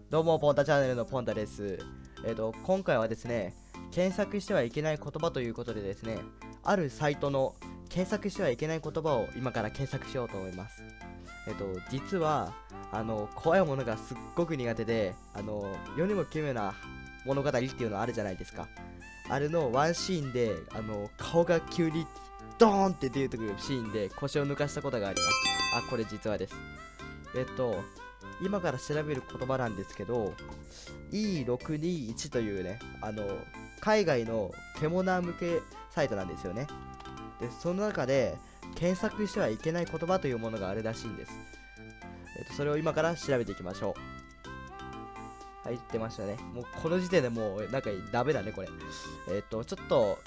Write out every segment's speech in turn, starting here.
どうも、ポンタチャンネルのポンタです。今回はですね、検索してはいけない言葉ということでですね、あるサイトの検索してはいけない言葉を今から検索しようと思います。実は、怖いものがすっごく苦手で、世にも奇妙な物語っていうのあるじゃないですか。あれのワンシーンで、顔が急にドーンって出てくるシーンで腰を抜かしたことがあります。あ、これ実話です。今から調べる言葉なんですけど、E621 というね、海外の獣向けサイトなんですよね。で、その中で検索してはいけない言葉というものがあるらしいんです。それを今から調べていきましょう。はい、出ましたね。もうこの時点でもうなんかダメだね、これ。ちょっと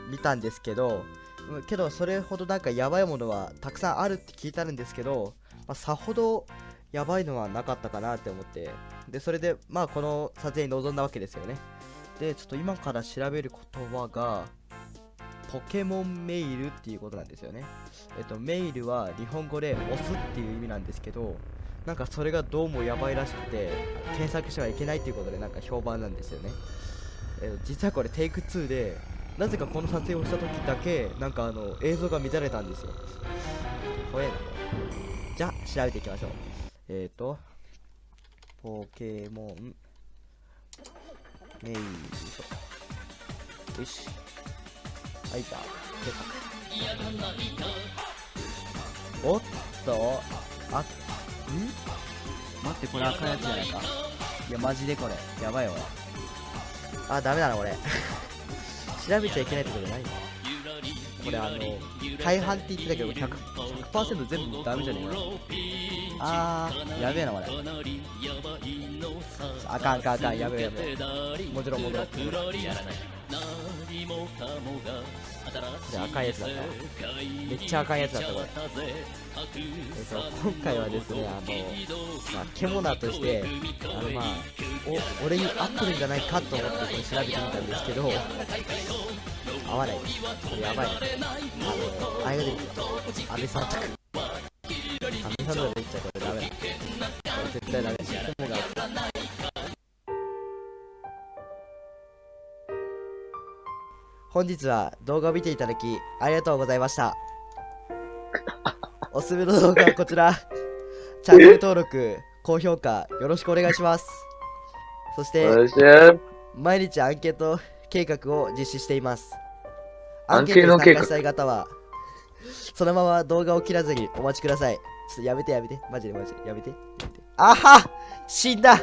見たんですけど、それほどなんかやばいものはたくさんあるって聞いたんですけど、さほどやばいのはなかったかなって思って、でそれでこの撮影に臨んだわけですよね。でちょっと今から調べる言葉がポケモンメイルっていうことなんですよね。メイルは日本語で押すっていう意味なんですけど、なんかそれがどうもやばいらしくて検索してはいけないっていうことでなんか評判なんですよね。実はこれテイク2でなぜかこの撮影をした時だけなんか映像が乱れたんですよ。怖えな。じゃあ調べていきましょう。ポケモンメイド。よし。はい、じゃあ検索。おっと、待って、これ赤いやつじゃないか。いや、マジでこれ。やばいわ。あ、ダメだな、これ。調べちゃいけないってことじゃないのこれ大半って言ってたけど 100% 全部ダメじゃねえか。やべえなこれ。あかん、やべえ。もちろんこれ赤いやつだった。めっちゃ赤いやつだったこれ。今回はですね獣として俺に合ってるんじゃないかと思ってこれ調べてみたんですけど、合わないです。これやばいね。あれが出てきた。安倍さんとか。安倍さんとか出てきちゃう。これダメだ。これ絶対ダメ。雲が本日は動画を見ていただきありがとうございました。おすすめの動画はこちら。チャンネル登録、高評価よろしくお願いします。そして毎日アンケート計画を実施しています。アンケートに参加したい方はそのまま動画を切らずにお待ちください。ちょっとやめて。マジでやめて。あは、死んだ。